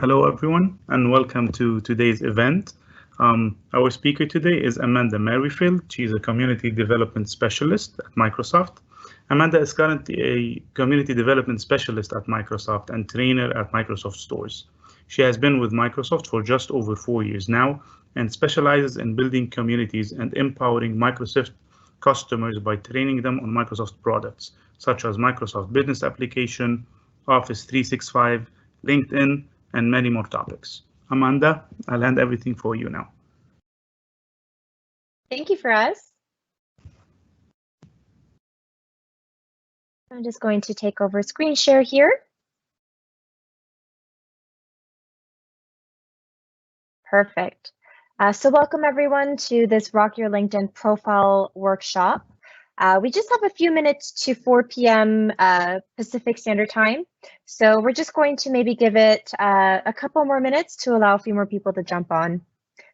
Hello, everyone, and welcome to today's event. Our speaker today is Amanda Merrifield. She's a community development specialist at Microsoft. Amanda is currently a community development specialist at Microsoft and trainer at Microsoft stores. She has been with Microsoft for just over 4 years now and specializes in building communities and empowering Microsoft customers by training them on Microsoft products, such as Microsoft Business Application, Office 365, LinkedIn, and many more topics. Amanda, I'll hand everything for you now. Thank you, Faraz. I'm just going to take over screen share here. Perfect. So welcome everyone to this Rock Your LinkedIn Profile workshop. We just have a few minutes to 4 p.m. Pacific Standard Time. So we're just going to maybe give it a couple more minutes to allow a few more people to jump on.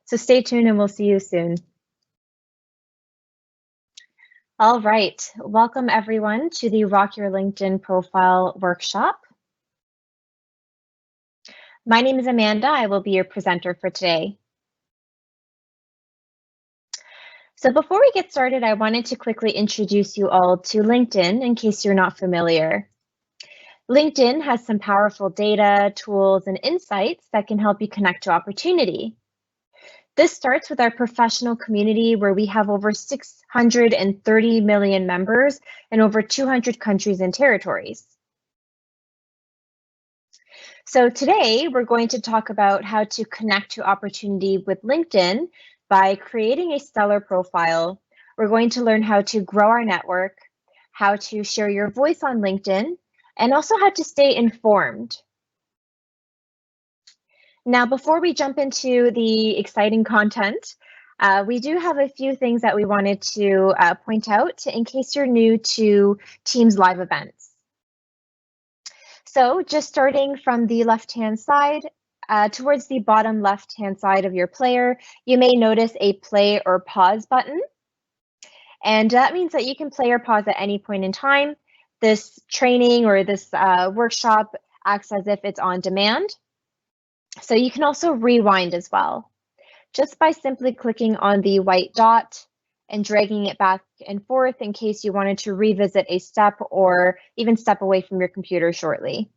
So stay tuned and we'll see you soon. All right, welcome everyone to the Rock Your LinkedIn Profile workshop. My name is Amanda. I will be your presenter for today. So before we get started, I wanted to quickly introduce you all to LinkedIn in case you're not familiar. LinkedIn has some powerful data, tools, and insights that can help you connect to opportunity. This starts with our professional community where we have over 630 million members in over 200 countries and territories. So today we're going to talk about how to connect to opportunity with LinkedIn by creating a stellar profile. We're going to learn how to grow our network, how to share your voice on LinkedIn, and also how to stay informed. Now, before we jump into the exciting content, we do have a few things that we wanted to point out in case you're new to Teams live events. So just starting from the left-hand side, towards the bottom left-hand side of your player, you may notice a play or pause button. And that means that you can play or pause at any point in time. This training or this workshop acts as if it's on demand. So you can also rewind as well, just by simply clicking on the white dot and dragging it back and forth in case you wanted to revisit a step or even step away from your computer shortly.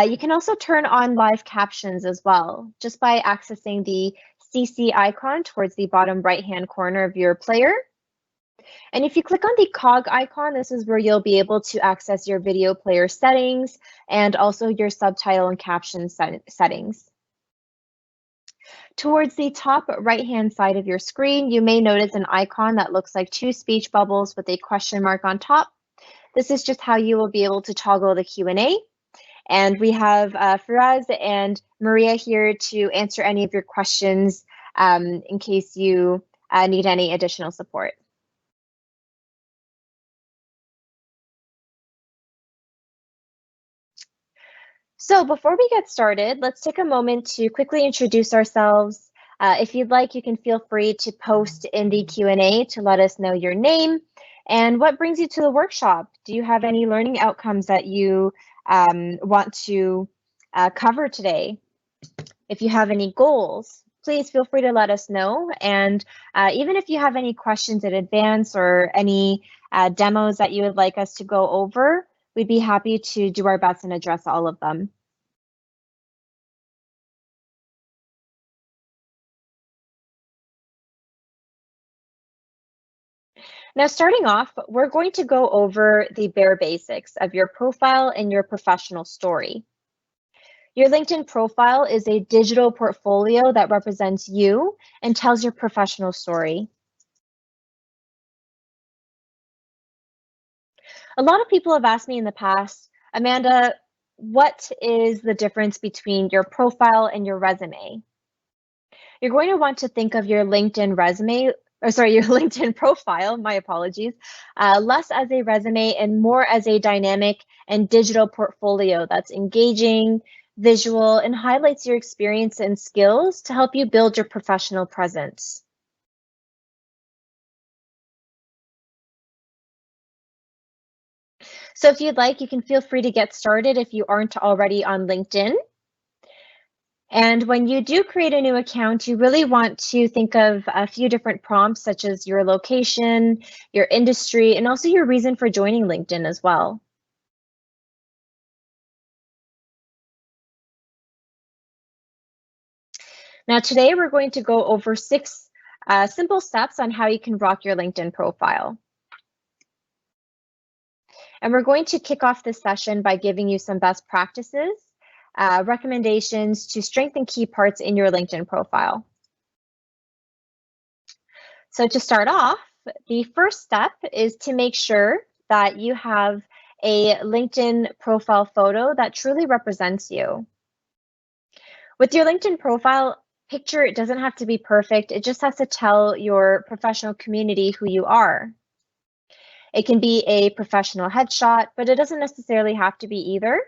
You can also turn on live captions as well, just by accessing the CC icon towards the bottom right-hand corner of your player. And if you click on the cog icon, this is where you'll be able to access your video player settings and also your subtitle and caption settings. Towards the top right-hand side of your screen, you may notice an icon that looks like two speech bubbles with a question mark on top. This is just how you will be able to toggle the Q&A. And we have Faraz and Maria here to answer any of your questions in case you need any additional support. So before we get started, let's take a moment to quickly introduce ourselves. If you'd like, you can feel free to post in the Q&A to let us know your name and what brings you to the workshop. Do you have any learning outcomes that you want to cover today? If you have any goals, please feel free to let us know. And even if you have any questions in advance or any demos that you would like us to go over, we'd be happy to do our best and address all of them. Now, starting off, we're going to go over the bare basics of your profile and your professional story. Your LinkedIn profile is a digital portfolio that represents you and tells your professional story. A lot of people have asked me in the past, Amanda, what is the difference between your profile and your resume? You're going to want to think of your LinkedIn resume, or sorry, your LinkedIn profile, my apologies, less as a resume and more as a dynamic and digital portfolio that's engaging, visual, and highlights your experience and skills to help you build your professional presence. So if you'd like, you can feel free to get started if you aren't already on LinkedIn. And when you do create a new account, you really want to think of a few different prompts, such as your location, your industry, and also your reason for joining LinkedIn as well. Now, today we're going to go over 6 simple steps on how you can rock your LinkedIn profile. And we're going to kick off this session by giving you some best practices, recommendations to strengthen key parts in your LinkedIn profile. So to start off, the first step is to make sure that you have a LinkedIn profile photo that truly represents you. With your LinkedIn profile picture, it doesn't have to be perfect. It just has to tell your professional community who you are. It can be a professional headshot, but it doesn't necessarily have to be either.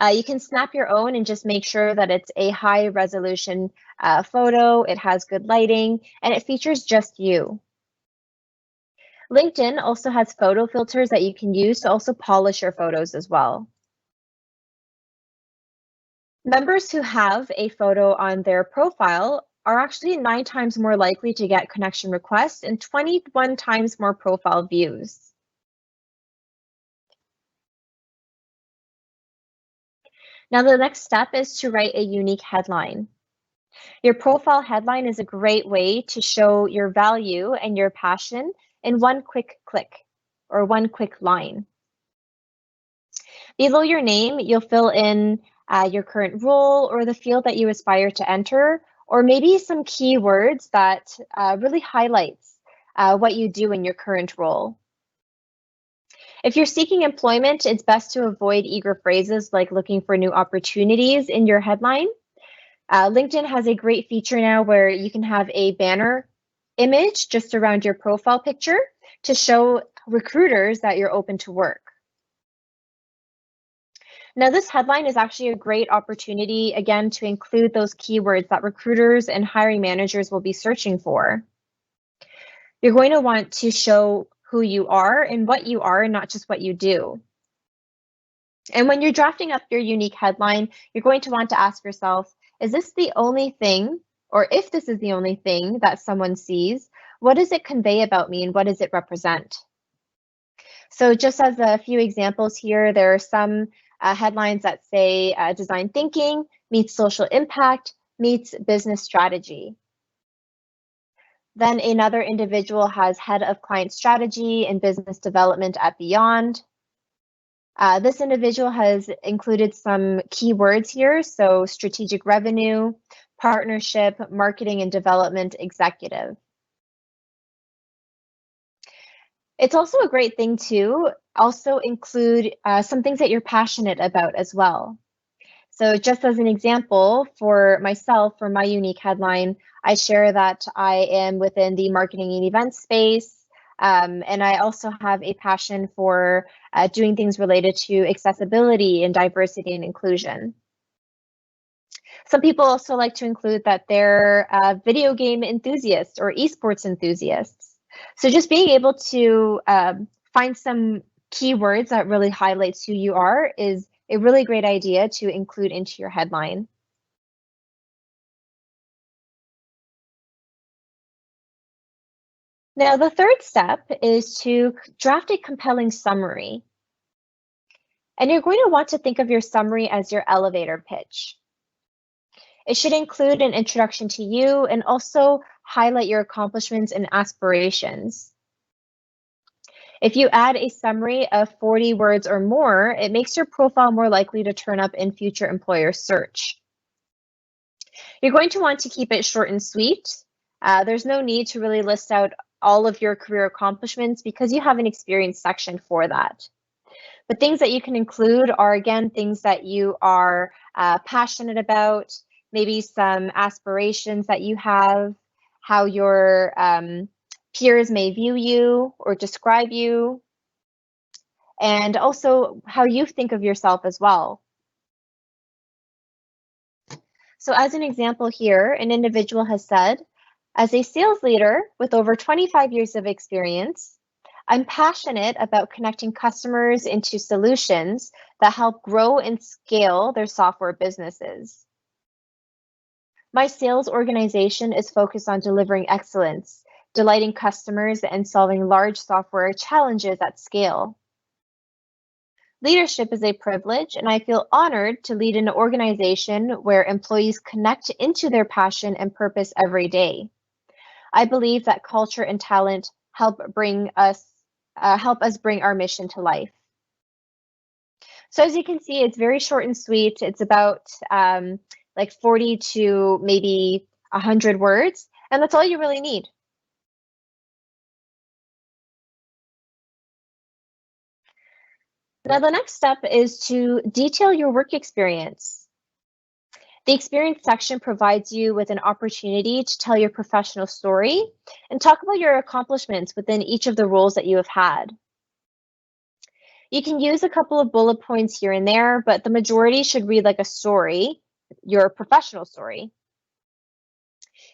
You can snap your own and just make sure that it's a high resolution photo, it has good lighting, and it features just you. LinkedIn also has photo filters that you can use to also polish your photos as well. Members who have a photo on their profile are actually 9 times more likely to get connection requests and 21 times more profile views. Now, the next step is to write a unique headline. Your profile headline is a great way to show your value and your passion in one quick click or one quick line. Below your name, you'll fill in your current role or the field that you aspire to enter, or maybe some keywords that really highlights what you do in your current role. If you're seeking employment, it's best to avoid eager phrases like looking for new opportunities in your headline. LinkedIn has a great feature now where you can have a banner image just around your profile picture to show recruiters that you're open to work. Now, this headline is actually a great opportunity, again, to include those keywords that recruiters and hiring managers will be searching for. You're going to want to show who you are and what you are, and not just what you do. And when you're drafting up your unique headline, you're going to want to ask yourself, is this the only thing, or if this is the only thing that someone sees, what does it convey about me and what does it represent? So just as a few examples here, there are some headlines that say design thinking meets social impact meets business strategy. Then another individual has head of client strategy and business development at Beyond. This individual has included some keywords here, so strategic revenue, partnership, marketing and development executive. It's also a great thing to also include some things that you're passionate about as well. So just as an example, for myself, for my unique headline, I share that I am within the marketing and events space, and I also have a passion for doing things related to accessibility and diversity and inclusion. Some people also like to include that they're video game enthusiasts or esports enthusiasts. So just being able to find some keywords that really highlights who you are is a really great idea to include into your headline. Now, the third step is to draft a compelling summary. And you're going to want to think of your summary as your elevator pitch. It should include an introduction to you and also highlight your accomplishments and aspirations. If you add a summary of 40 words or more, it makes your profile more likely to turn up in future employer search. You're going to want to keep it short and sweet. There's no need to really list out all of your career accomplishments because you have an experience section for that. But things that you can include are, again, things that you are passionate about, maybe some aspirations that you have, how your peers may view you or describe you, and also how you think of yourself as well. So as an example here, an individual has said, as a sales leader with over 25 years of experience, I'm passionate about connecting customers into solutions that help grow and scale their software businesses. My sales organization is focused on delivering excellence, delighting customers, and solving large software challenges at scale. Leadership is a privilege, and I feel honored to lead an organization where employees connect into their passion and purpose every day. I believe that culture and talent help us bring our mission to life. So as you can see, it's very short and sweet. It's about like 40 to maybe 100 words, and that's all you really need. Now, the next step is to detail your work experience. The experience section provides you with an opportunity to tell your professional story and talk about your accomplishments within each of the roles that you have had. You can use a couple of bullet points here and there, but the majority should read like a story, your professional story.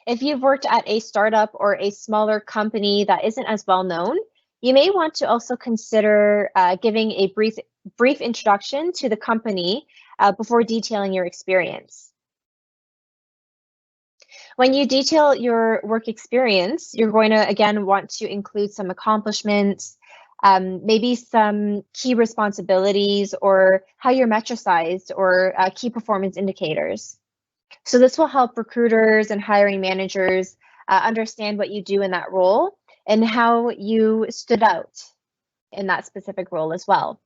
If you've worked at a startup or a smaller company that isn't as well known, you may want to also consider giving a brief introduction to the company before detailing your experience. When you detail your work experience, you're going to, again, want to include some accomplishments, maybe some key responsibilities, or how you're metricized, or key performance indicators. So this will help recruiters and hiring managers understand what you do in that role and how you stood out in that specific role as well.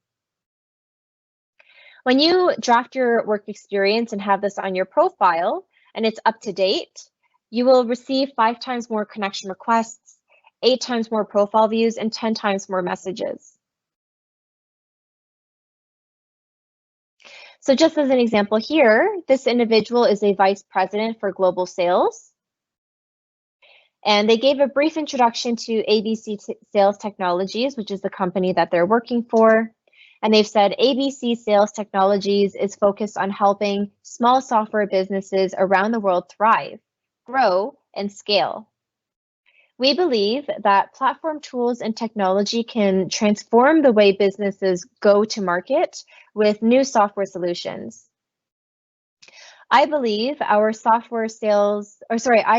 When you draft your work experience and have this on your profile and it's up to date, you will receive 5 times more connection requests, 8 times more profile views, and 10 times more messages. So just as an example here, this individual is a vice president for global sales. And they gave a brief introduction to ABC Sales Technologies, which is the company that they're working for. And they've said ABC Sales Technologies is focused on helping small software businesses around the world thrive, grow, and scale. We believe that platform tools and technology can transform the way businesses go to market with new software solutions. I believe I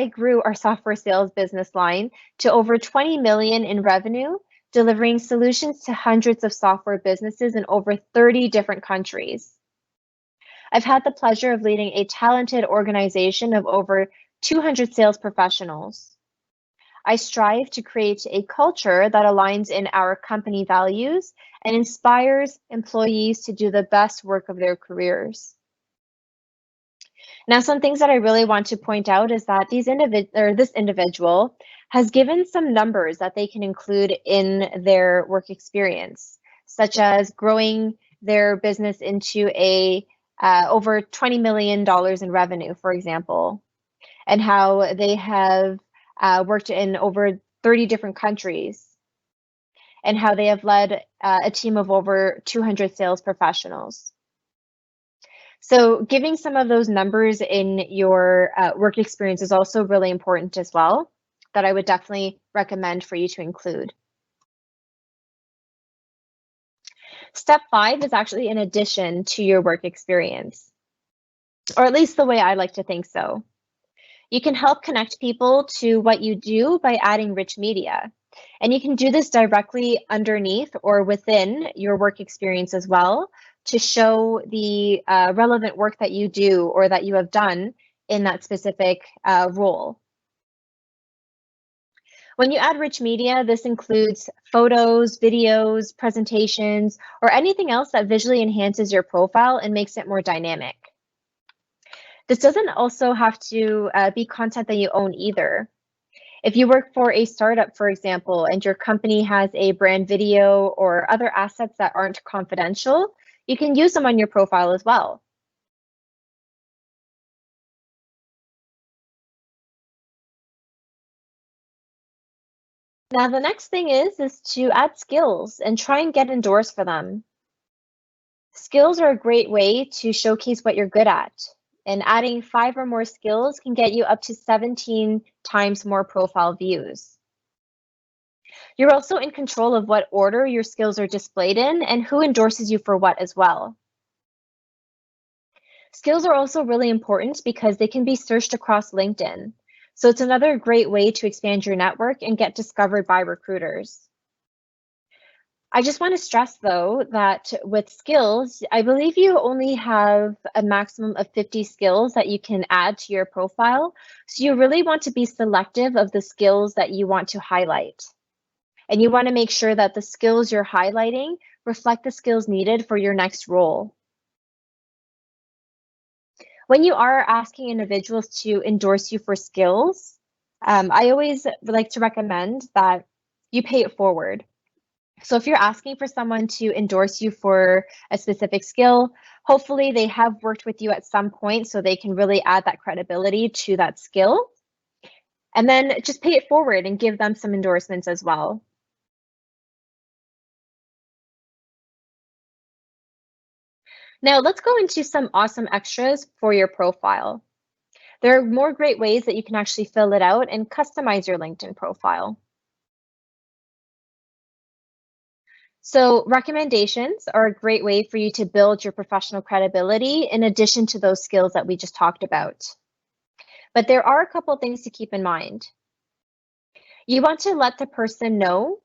grew our software sales business line to over 20 million in revenue, delivering solutions to hundreds of software businesses in over 30 different countries. I've had the pleasure of leading a talented organization of over 200 sales professionals. I strive to create a culture that aligns in our company values and inspires employees to do the best work of their careers. Now, some things that I really want to point out is that this individual has given some numbers that they can include in their work experience, such as growing their business into over $20 million in revenue, for example, and how they have worked in over 30 different countries, and how they have led a team of over 200 sales professionals. So giving some of those numbers in your work experience is also really important as well, that I would definitely recommend for you to include. Step 5 is actually in addition to your work experience, or at least the way I like to think so. You can help connect people to what you do by adding rich media. And you can do this directly underneath or within your work experience as well, to show the relevant work that you do or that you have done in that specific role. When you add rich media, this includes photos, videos, presentations, or anything else that visually enhances your profile and makes it more dynamic. This doesn't also have to be content that you own either. If you work for a startup, for example, and your company has a brand video or other assets that aren't confidential, you can use them on your profile as well. Now, the next thing is to add skills and try and get endorsed for them. Skills are a great way to showcase what you're good at, and adding 5 or more skills can get you up to 17 times more profile views. You're also in control of what order your skills are displayed in and who endorses you for what as well. Skills are also really important because they can be searched across LinkedIn. So it's another great way to expand your network and get discovered by recruiters. I just want to stress, though, that with skills, I believe you only have a maximum of 50 skills that you can add to your profile. So you really want to be selective of the skills that you want to highlight. And you want to make sure that the skills you're highlighting reflect the skills needed for your next role. When you are asking individuals to endorse you for skills, I always like to recommend that you pay it forward. So if you're asking for someone to endorse you for a specific skill, hopefully they have worked with you at some point so they can really add that credibility to that skill. And then just pay it forward and give them some endorsements as well. Now let's go into some awesome extras for your profile. There are more great ways that you can actually fill it out and customize your LinkedIn profile. So recommendations are a great way for you to build your professional credibility in addition to those skills that we just talked about. But there are a couple things to keep in mind. You want to let the person know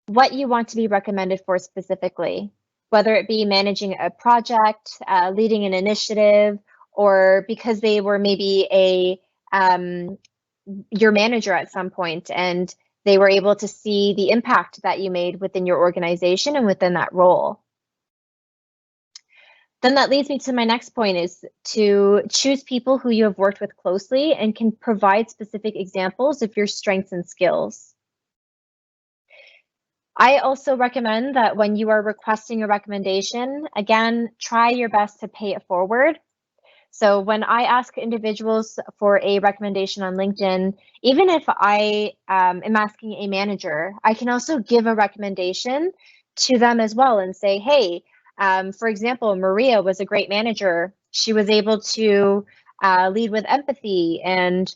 what you want to be recommended for specifically, whether it be managing a project, leading an initiative, or because they were maybe your manager at some point and they were able to see the impact that you made within your organization and within that role. Then that leads me to my next point, is to choose people who you have worked with closely and can provide specific examples of your strengths and skills. I also recommend that when you are requesting a recommendation, again, try your best to pay it forward. So when I ask individuals for a recommendation on LinkedIn, even if I am asking a manager, I can also give a recommendation to them as well and say, hey, for example, Maria was a great manager. She was able to lead with empathy, and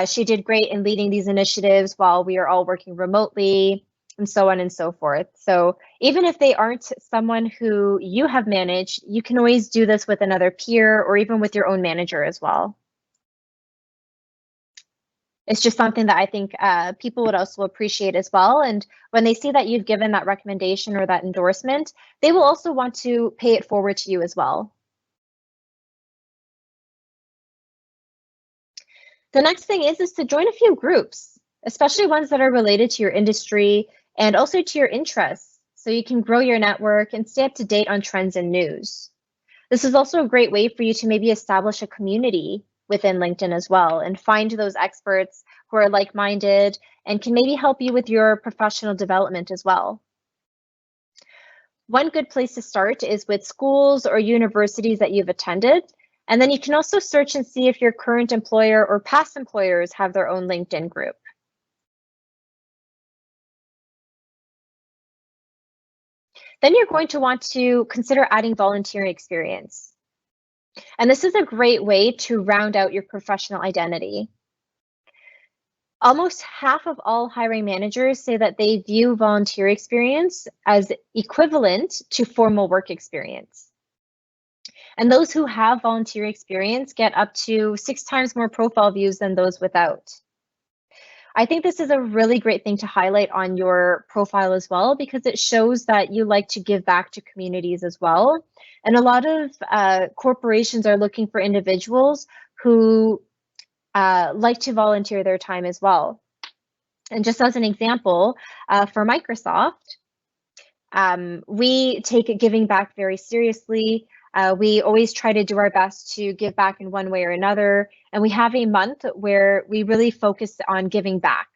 she did great in leading these initiatives while we are all working remotely, and so on and so forth. So even if they aren't someone who you have managed, you can always do this with another peer or even with your own manager as well. It's just something that I think people would also appreciate as well. And when they see that you've given that recommendation or that endorsement, they will also want to pay it forward to you as well. The next thing is to join a few groups, especially ones that are related to your industry and also to your interests, so you can grow your network and stay up to date on trends and news. This is also a great way for you to maybe establish a community within LinkedIn as well and find those experts who are like-minded and can maybe help you with your professional development as well. One good place to start is with schools or universities that you've attended. And then you can also search and see if your current employer or past employers have their own LinkedIn group. Then you're going to want to consider adding volunteering experience. And this is a great way to round out your professional identity. Almost half of all hiring managers say that they view volunteer experience as equivalent to formal work experience. And those who have volunteer experience get up to 6 times more profile views than those without. I think this is a really great thing to highlight on your profile as well, because it shows that you like to give back to communities as well. And a lot of corporations are looking for individuals who like to volunteer their time as well. And just as an example, for Microsoft, we take giving back very seriously. We always try to do our best to give back in one way or another. And we have a month where we really focus on giving back,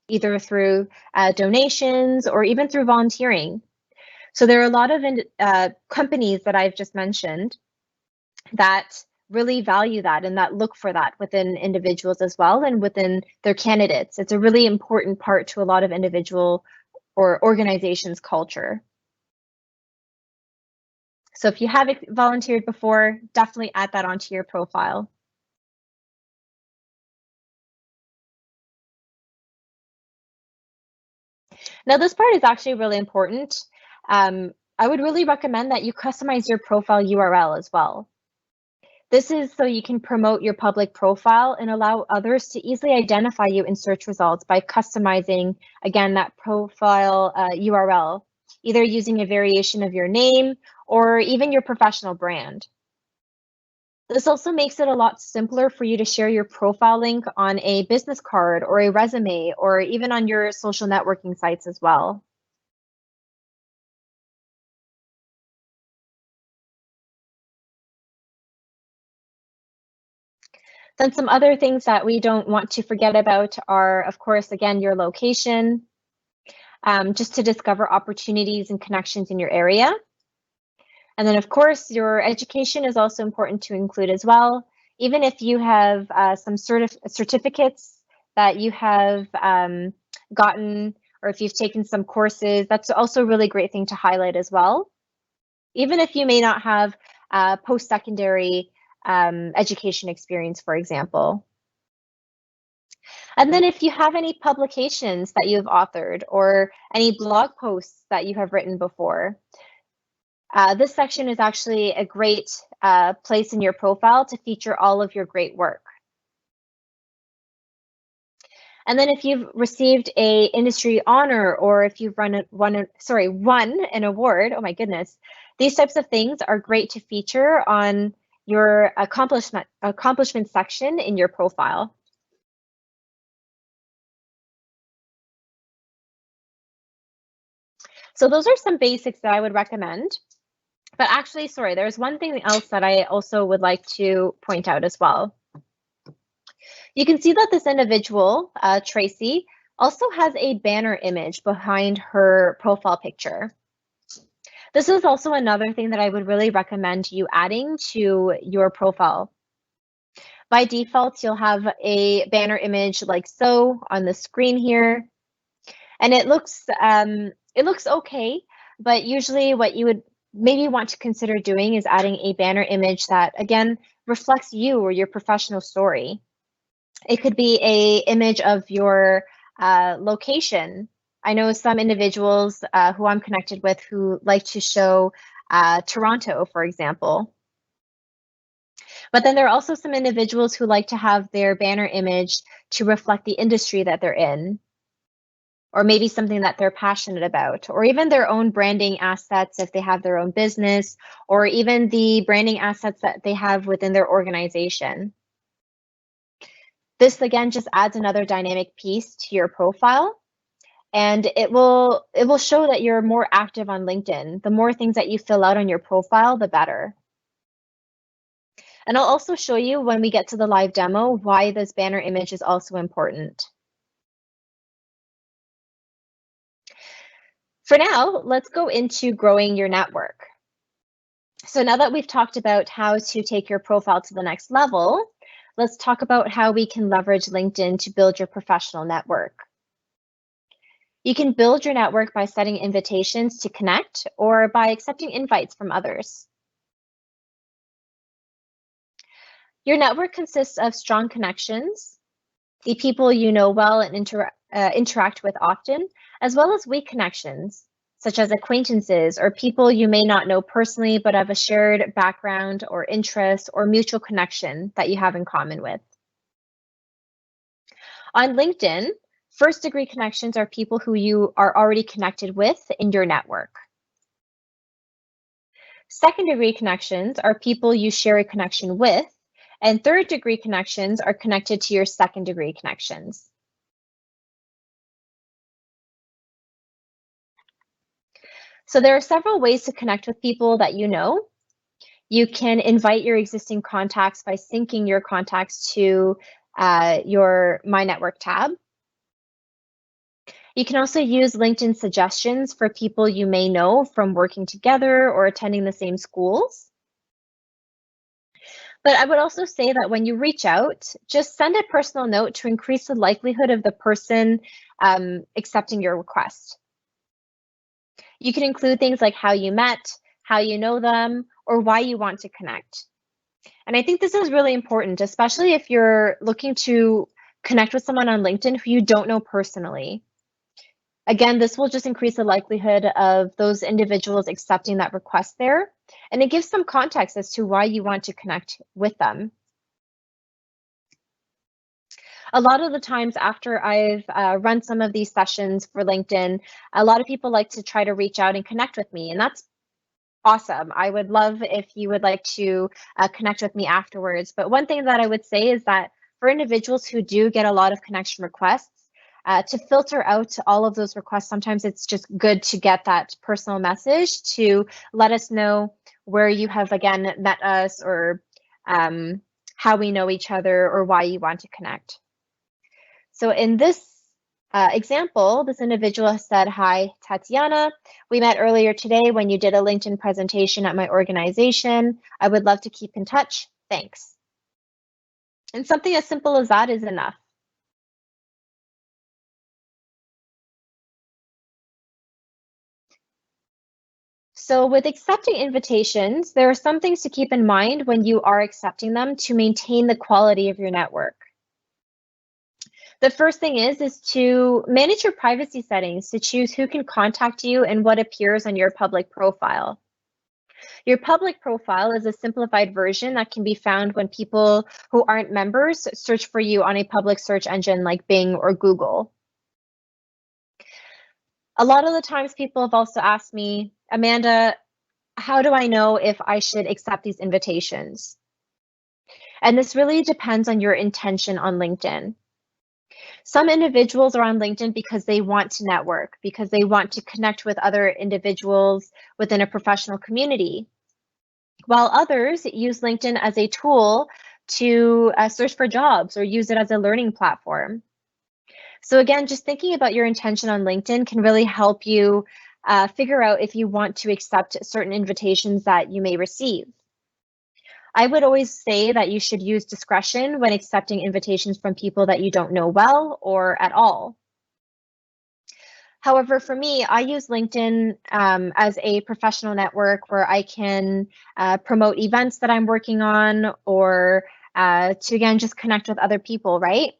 either through donations or even through volunteering. So there are a lot of companies that I've just mentioned that really value that and that look for that within individuals as well and within their candidates. It's a really important part to a lot of individual or organizations' culture. So if you have volunteered before, definitely add that onto your profile. Now, this part is actually really important. I would really recommend that you customize your profile URL as well. This is so you can promote your public profile and allow others to easily identify you in search results by customizing, again, that profile URL, either using a variation of your name or even your professional brand. This also makes it a lot simpler for you to share your profile link on a business card or a resume or even on your social networking sites as well. Then some other things that we don't want to forget about are, of course, again, your location, just to discover opportunities and connections in your area. And then, of course, your education is also important to include as well. Even if you have some certificates that you have gotten, or if you've taken some courses, that's also a really great thing to highlight as well. Even if you may not have post-secondary education experience, for example. And then if you have any publications that you've authored or any blog posts that you have written before, this section is actually a great place in your profile to feature all of your great work. And then if you've received a industry honor or if you've won an award, oh my goodness, these types of things are great to feature on your accomplishment section in your profile. So those are some basics that I would recommend. But actually, sorry, there's one thing else that I also would like to point out as well. You can see that this individual, Tracy, also has a banner image behind her profile picture. This is also another thing that I would really recommend you adding to your profile. By default, you'll have a banner image like so on the screen here, and it looks okay, but usually what you would maybe want to consider doing is adding a banner image that, again, reflects you or your professional story. It could be an image of your location. I know some individuals who I'm connected with who like to show Toronto, for example. But then there are also some individuals who like to have their banner image to reflect the industry that they're in, or maybe something that they're passionate about, or even their own branding assets if they have their own business, or even the branding assets that they have within their organization. This, again, just adds another dynamic piece to your profile, and it will show that you're more active on LinkedIn. The more things that you fill out on your profile, the better. And I'll also show you when we get to the live demo why this banner image is also important. For now, let's go into growing your network. So now that we've talked about how to take your profile to the next level, let's talk about how we can leverage LinkedIn to build your professional network. You can build your network by setting invitations to connect or by accepting invites from others. Your network consists of strong connections, the people you know well and interact with often, as well as weak connections, such as acquaintances or people you may not know personally but have a shared background or interest or mutual connection that you have in common with. On LinkedIn, first-degree connections are people who you are already connected with in your network. Second-degree connections are people you share a connection with, and third-degree connections are connected to your second-degree connections. So there are several ways to connect with people that you know. You can invite your existing contacts by syncing your contacts to your My Network tab. You can also use LinkedIn suggestions for people you may know from working together or attending the same schools. But I would also say that when you reach out, just send a personal note to increase the likelihood of the person accepting your request. You can include things like how you met, how you know them, or why you want to connect. And I think this is really important, especially if you're looking to connect with someone on LinkedIn who you don't know personally. Again, this will just increase the likelihood of those individuals accepting that request there, and it gives some context as to why you want to connect with them. A lot of the times after I've run some of these sessions for LinkedIn, a lot of people like to try to reach out and connect with me, and that's awesome. I would love if you would like to connect with me afterwards. But one thing that I would say is that for individuals who do get a lot of connection requests, to filter out all of those requests, sometimes it's just good to get that personal message to let us know where you have, again, met us, or how we know each other, or why you want to connect. So in this example, this individual said, "Hi, Tatiana. We met earlier today when you did a LinkedIn presentation at my organization. I would love to keep in touch. Thanks." And something as simple as that is enough. So with accepting invitations, there are some things to keep in mind when you are accepting them to maintain the quality of your network. The first thing is to manage your privacy settings to choose who can contact you and what appears on your public profile. Your public profile is a simplified version that can be found when people who aren't members search for you on a public search engine like Bing or Google. A lot of the times people have also asked me, "Amanda, how do I know if I should accept these invitations?" And this really depends on your intention on LinkedIn. Some individuals are on LinkedIn because they want to network, because they want to connect with other individuals within a professional community, while others use LinkedIn as a tool to search for jobs or use it as a learning platform. So again, just thinking about your intention on LinkedIn can really help you figure out if you want to accept certain invitations that you may receive. I would always say that you should use discretion when accepting invitations from people that you don't know well or at all. However, for me, I use LinkedIn as a professional network where I can promote events that I'm working on, or to, again, just connect with other people, right?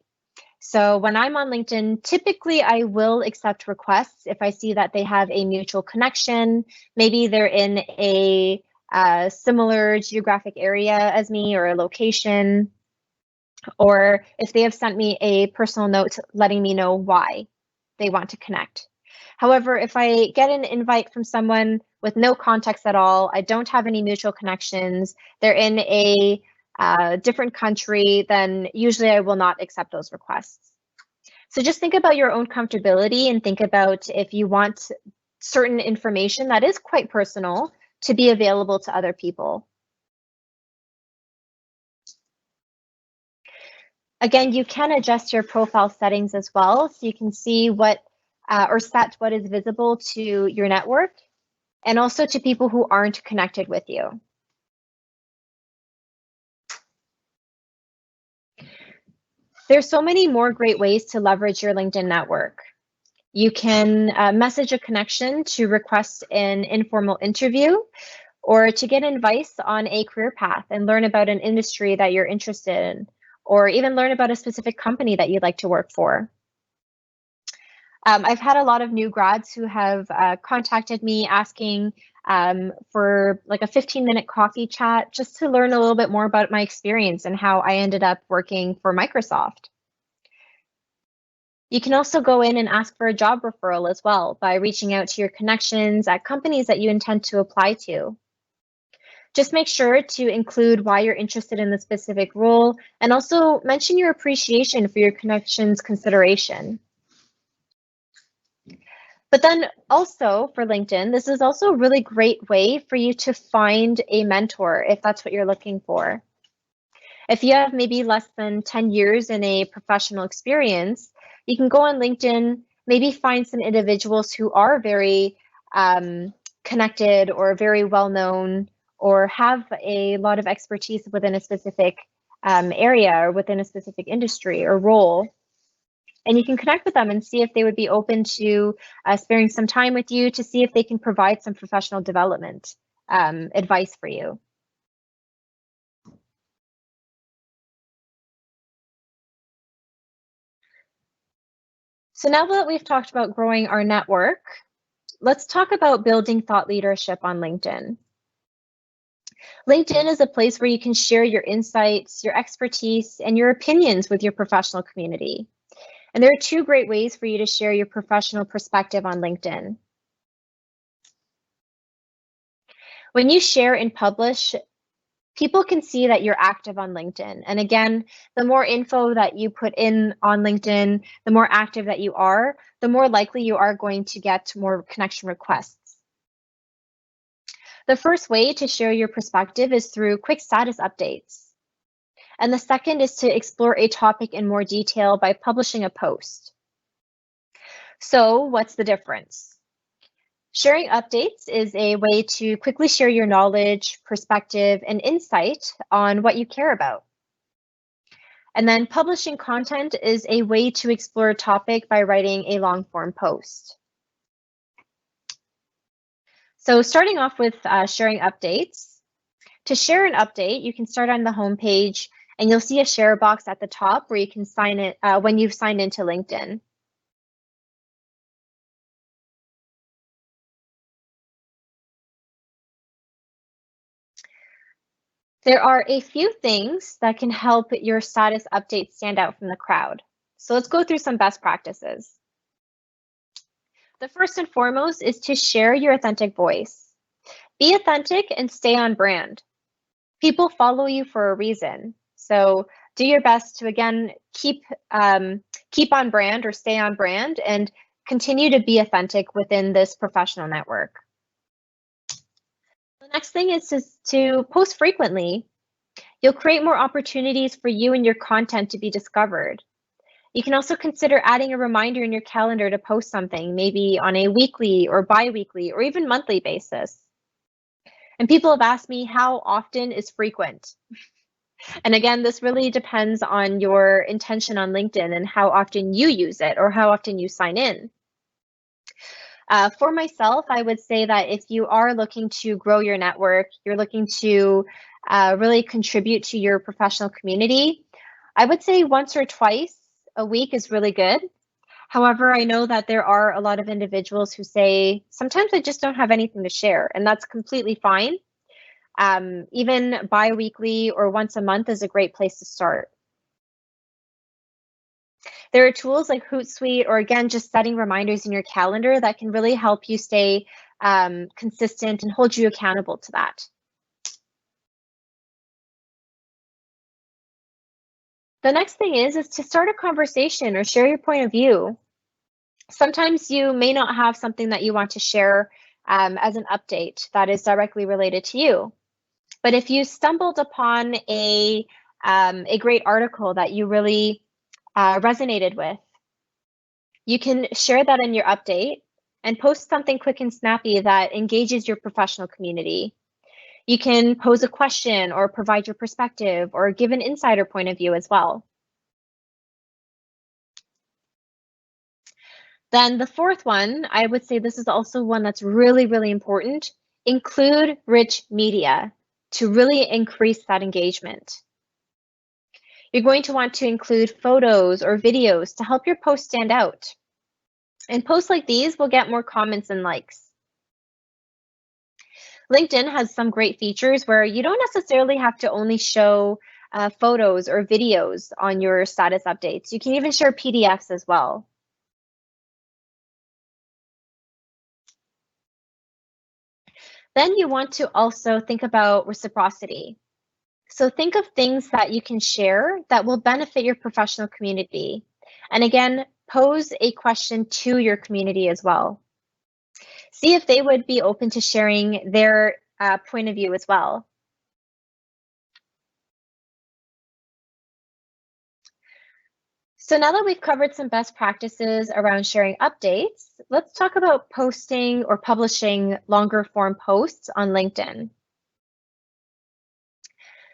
So when I'm on LinkedIn, typically I will accept requests if I see that they have a mutual connection. Maybe they're in a similar geographic area as me, or a location, or if they have sent me a personal note letting me know why they want to connect. However, if I get an invite from someone with no context at all, I don't have any mutual connections, they're in a different country, then usually I will not accept those requests. So just think about your own comfortability and think about if you want certain information that is quite personal to be available to other people. Again, you can adjust your profile settings as well, so you can see what or set what is visible to your network and also to people who aren't connected with you. There's so many more great ways to leverage your LinkedIn network. You can message a connection to request an informal interview, or to get advice on a career path and learn about an industry that you're interested in, or even learn about a specific company that you'd like to work for. I've had a lot of new grads who have contacted me asking for like a 15-minute coffee chat just to learn a little bit more about my experience and how I ended up working for Microsoft. You can also go in and ask for a job referral as well by reaching out to your connections at companies that you intend to apply to. Just make sure to include why you're interested in the specific role, and also mention your appreciation for your connection's consideration. But then also for LinkedIn, this is also a really great way for you to find a mentor if that's what you're looking for. If you have maybe less than 10 years in a professional experience, you can go on LinkedIn, maybe find some individuals who are very connected or very well known, or have a lot of expertise within a specific area or within a specific industry or role. And you can connect with them and see if they would be open to sparing some time with you to see if they can provide some professional development advice for you. So now that we've talked about growing our network, let's talk about building thought leadership on LinkedIn. LinkedIn is a place where you can share your insights, your expertise, and your opinions with your professional community. And there are two great ways for you to share your professional perspective on LinkedIn. When you share and publish, people can see that you're active on LinkedIn. And again, the more info that you put in on LinkedIn, the more active that you are, the more likely you are going to get more connection requests. The first way to share your perspective is through quick status updates. And the second is to explore a topic in more detail by publishing a post. So what's the difference? Sharing updates is a way to quickly share your knowledge, perspective, and insight on what you care about. And then publishing content is a way to explore a topic by writing a long-form post. So starting off with sharing updates. To share an update, you can start on the home page, and you'll see a share box at the top where you can sign it when you've signed into LinkedIn. There are a few things that can help your status update stand out from the crowd. So let's go through some best practices. The first and foremost is to share your authentic voice. Be authentic and stay on brand. People follow you for a reason. So do your best to, again, keep on brand or stay on brand and continue to be authentic within this professional network. The next thing is to post frequently. You'll create more opportunities for you and your content to be discovered. You can also consider adding a reminder in your calendar to post something, maybe on a weekly or bi-weekly or even monthly basis. And people have asked me, how often is frequent? And again, this really depends on your intention on LinkedIn and how often you use it or how often you sign in. For myself, I would say that if you are looking to grow your network, you're looking to really contribute to your professional community, I would say once or twice a week is really good. However, I know that there are a lot of individuals who say, sometimes I just don't have anything to share, and that's completely fine. Even bi-weekly or once a month is a great place to start. There are tools like Hootsuite or, again, just setting reminders in your calendar that can really help you stay consistent and hold you accountable to that. The next thing is to start a conversation or share your point of view. Sometimes you may not have something that you want to share as an update that is directly related to you. But if you stumbled upon a great article that you really resonated with, you can share that in your update and post something quick and snappy that engages your professional community. You can pose a question or provide your perspective or give an insider point of view as well. Then the fourth one, I would say this is also one that's really, really important. Include rich media to really increase that engagement. You're going to want to include photos or videos to help your post stand out. And posts like these will get more comments and likes. LinkedIn has some great features where you don't necessarily have to only show photos or videos on your status updates. You can even share PDFs as well. Then you want to also think about reciprocity. So think of things that you can share that will benefit your professional community. And again, pose a question to your community as well. See if they would be open to sharing their point of view as well. So now that we've covered some best practices around sharing updates, let's talk about posting or publishing longer form posts on LinkedIn.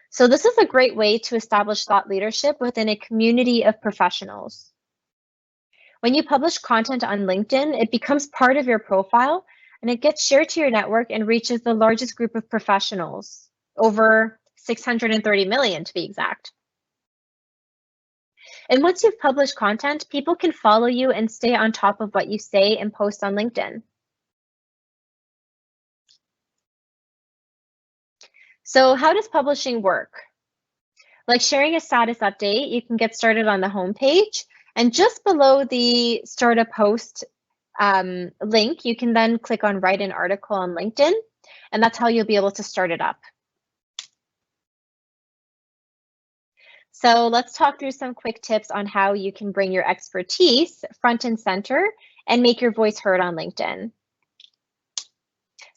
So this is a great way to establish thought leadership within a community of professionals. When you publish content on LinkedIn, it becomes part of your profile and it gets shared to your network and reaches the largest group of professionals, over 630 million to be exact. And once you've published content, people can follow you and stay on top of what you say and post on LinkedIn. So how does publishing work? Like sharing a status update, you can get started on the homepage, and just below the Start a Post link, you can then click on Write an Article on LinkedIn, and that's how you'll be able to start it up. So let's talk through some quick tips on how you can bring your expertise front and center and make your voice heard on LinkedIn.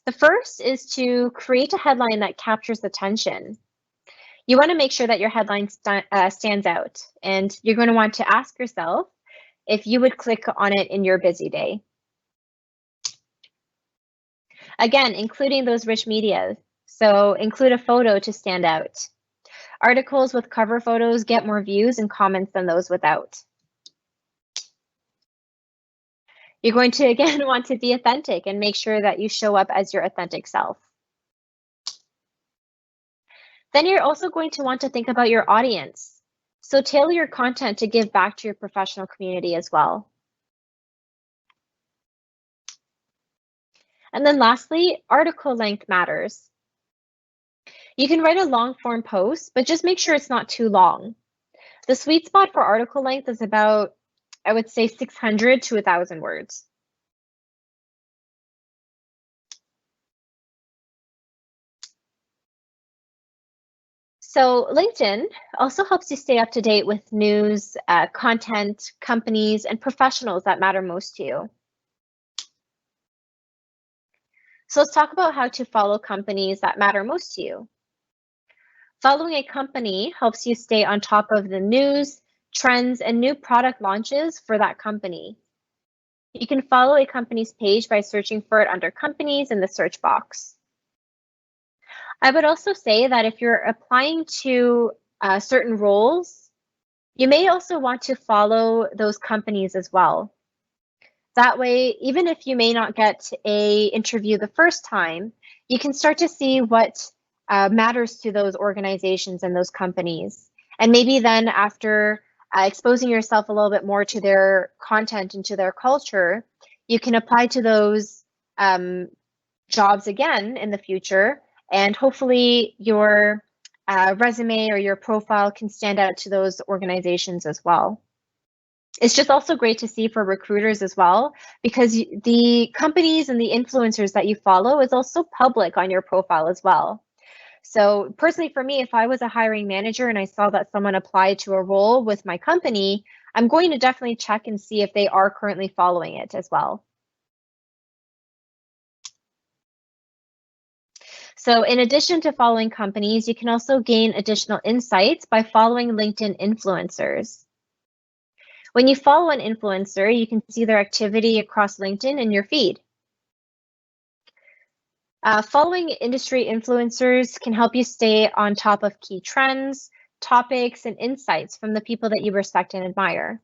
The first is to create a headline that captures attention. You want to make sure that your headline stands out, and you're going to want to ask yourself if you would click on it in your busy day. Again, including those rich media. So include a photo to stand out. Articles with cover photos get more views and comments than those without. You're going to, again, want to be authentic and make sure that you show up as your authentic self. Then you're also going to want to think about your audience. So tailor your content to give back to your professional community as well. And then lastly, article length matters. You can write a long form post, but just make sure it's not too long. The sweet spot for article length is about, I would say, 600 to 1,000 words. So LinkedIn also helps you stay up to date with news, content, companies, and professionals that matter most to you. So let's talk about how to follow companies that matter most to you. Following a company helps you stay on top of the news, trends, and new product launches for that company. You can follow a company's page by searching for it under companies in the search box. I would also say that if you're applying to certain roles, you may also want to follow those companies as well. That way, even if you may not get an interview the first time, you can start to see what matters to those organizations and those companies. And maybe then after exposing yourself a little bit more to their content and to their culture, you can apply to those jobs again in the future, and hopefully your resume or your profile can stand out to those organizations as well. It's just also great to see for recruiters as well, because the companies and the influencers that you follow is also public on your profile as well. So personally for me, if I was a hiring manager and I saw that someone applied to a role with my company, I'm going to definitely check and see if they are currently following it as well. So in addition to following companies, you can also gain additional insights by following LinkedIn influencers. When you follow an influencer, you can see their activity across LinkedIn in your feed. Following industry influencers can help you stay on top of key trends, topics, and insights from the people that you respect and admire.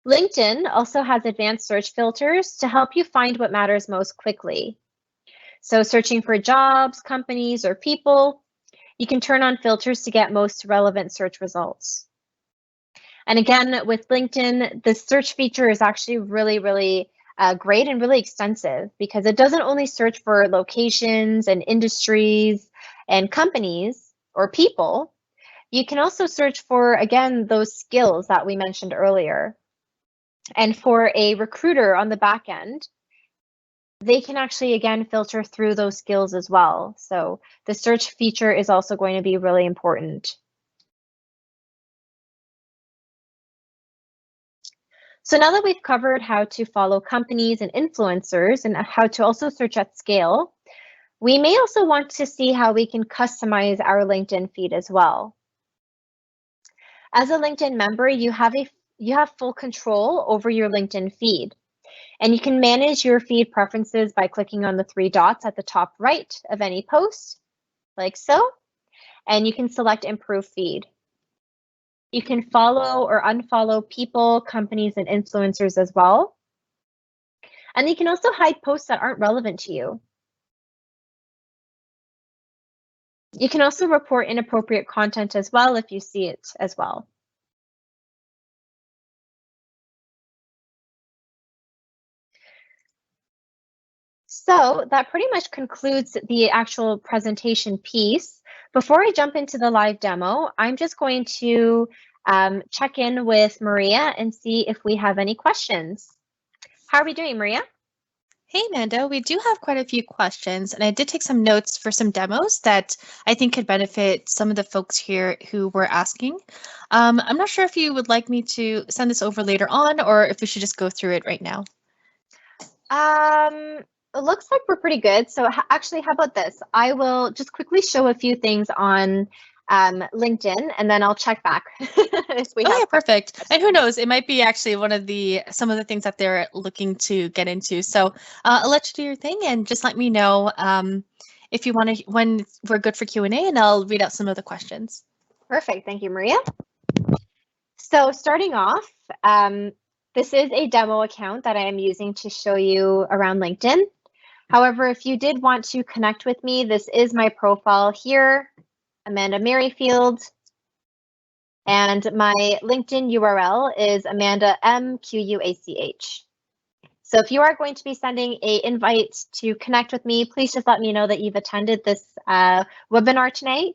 LinkedIn also has advanced search filters to help you find what matters most quickly. So searching for jobs, companies, or people, you can turn on filters to get most relevant search results. And again, with LinkedIn, the search feature is actually really great and really extensive, because it doesn't only search for locations and industries and companies or people. You can also search for, again, those skills that we mentioned earlier. And for a recruiter on the back end, they can actually, again, filter through those skills as well. So the search feature is also going to be really important. So now that we've covered how to follow companies and influencers and how to also search at scale, we may also want to see how we can customize our LinkedIn feed as well. As a LinkedIn member, you have full control over your LinkedIn feed. And you can manage your feed preferences by clicking on the 3 dots at the top right of any post, like so, and you can select Improve Feed. You can follow or unfollow people, companies, and influencers as well. And you can also hide posts that aren't relevant to you. You can also report inappropriate content as well if you see it as well. So that pretty much concludes the actual presentation piece. Before I jump into the live demo, I'm just going to check in with Maria and see if we have any questions. How are we doing, Maria? Hey, Amanda, we do have quite a few questions, and I did take some notes for some demos that I think could benefit some of the folks here who were asking. I'm not sure if you would like me to send this over later on or if we should just go through it right now. It looks like we're pretty good. So actually, how about this? I will just quickly show a few things on LinkedIn, and then I'll check back if we have. Yeah, perfect. And who knows, it might be actually some of the things that they're looking to get into. So I'll let you do your thing and just let me know if you want to, when we're good for Q&A, and I'll read out some of the questions. Perfect. Thank you, Maria. So starting off, this is a demo account that I am using to show you around LinkedIn. However, if you did want to connect with me, this is my profile here, Amanda Merrifield. And my LinkedIn URL is Amanda MQUACH. So if you are going to be sending an invite to connect with me, please just let me know that you've attended this webinar today,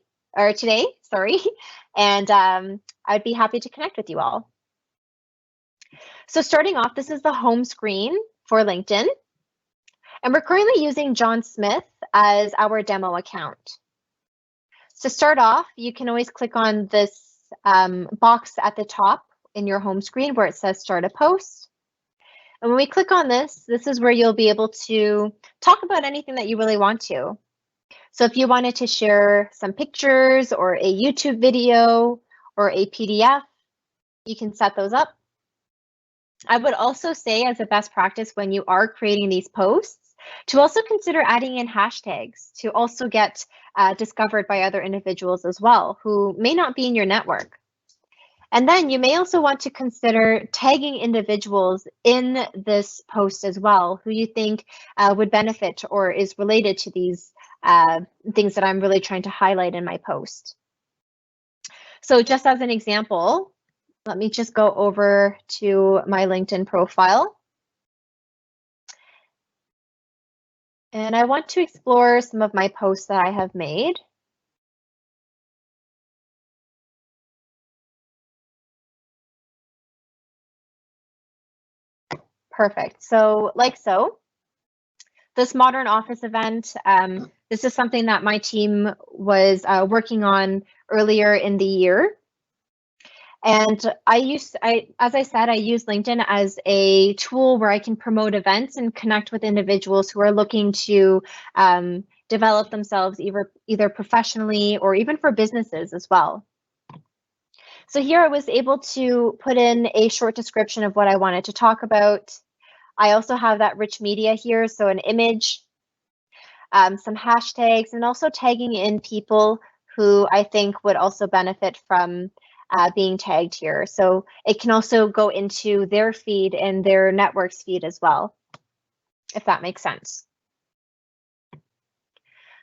and I'd be happy to connect with you all. So starting off, this is the home screen for LinkedIn. And we're currently using John Smith as our demo account. To start off, you can always click on this box at the top in your home screen where it says start a post. And when we click on this, this is where you'll be able to talk about anything that you really want to. So if you wanted to share some pictures or a YouTube video or a PDF, you can set those up. I would also say, as a best practice when you are creating these posts, to also consider adding in hashtags to also get discovered by other individuals as well who may not be in your network. And then you may also want to consider tagging individuals in this post as well who you think would benefit or is related to these things that I'm really trying to highlight in my post. So just as an example, let me just go over to my LinkedIn profile. And I want to explore some of my posts that I have made. Perfect. So like so, this modern office event, this is something that my team was working on earlier in the year. And as I said, I use LinkedIn as a tool where I can promote events and connect with individuals who are looking to develop themselves either professionally or even for businesses as well. So here I was able to put in a short description of what I wanted to talk about. I also have that rich media here, so an image, some hashtags, and also tagging in people who I think would also benefit from being tagged here. So it can also go into their feed and their network's feed as well, if that makes sense.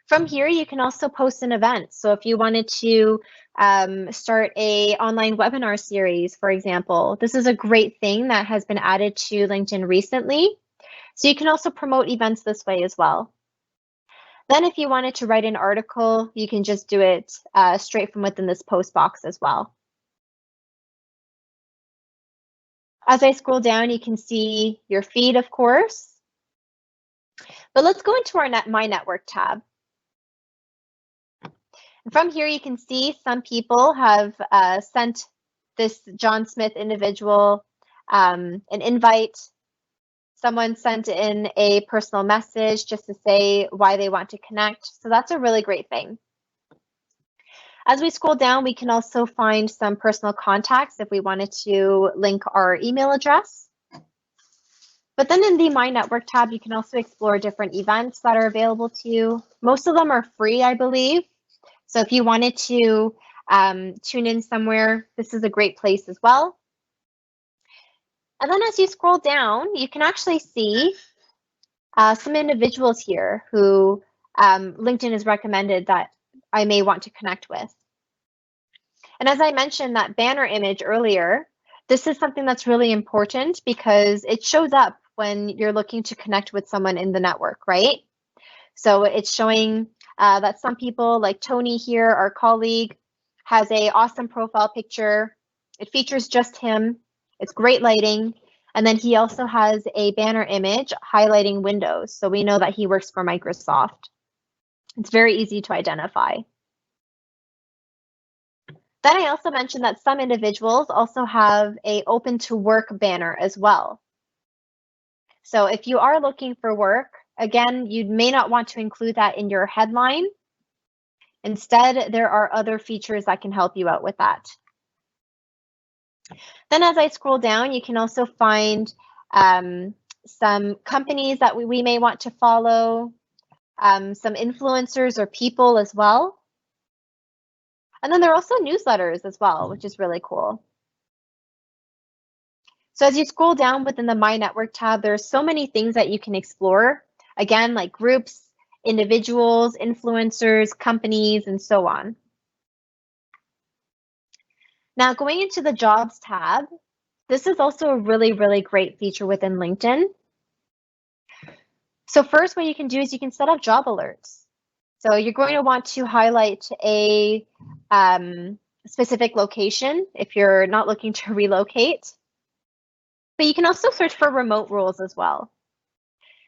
From here, you can also post an event. So if you wanted to start an online webinar series, for example, this is a great thing that has been added to LinkedIn recently. So you can also promote events this way as well. Then if you wanted to write an article, you can just do it straight from within this post box as well. As I scroll down, you can see your feed, of course. But let's go into our My Network tab. From here, you can see some people have sent this John Smith individual an invite. Someone sent in a personal message just to say why they want to connect. So that's a really great thing. As we scroll down, we can also find some personal contacts if we wanted to link our email address. But then in the My Network tab, you can also explore different events that are available to you. Most of them are free, I believe. So if you wanted to tune in somewhere, this is a great place as well. And then as you scroll down, you can actually see some individuals here who LinkedIn has recommended that I may want to connect with. And as I mentioned that banner image earlier, this is something that's really important because it shows up when you're looking to connect with someone in the network, right? So it's showing that some people like Tony here, our colleague, has an awesome profile picture. It features just him. It's great lighting. And then he also has a banner image highlighting Windows. So we know that he works for Microsoft. It's very easy to identify. Then I also mentioned that some individuals also have a open to work banner as well. So if you are looking for work, again, you may not want to include that in your headline. Instead, there are other features that can help you out with that. Then as I scroll down, you can also find some companies that we may want to follow, some influencers or people as well. And then there are also newsletters as well, which is really cool. So as you scroll down within the My Network tab, there's so many things that you can explore. Again, like groups, individuals, influencers, companies, and so on. Now going into the Jobs tab, this is also a really, really great feature within LinkedIn. So first, what you can do is you can set up job alerts. So you're going to want to highlight a specific location if you're not looking to relocate. But you can also search for remote roles as well.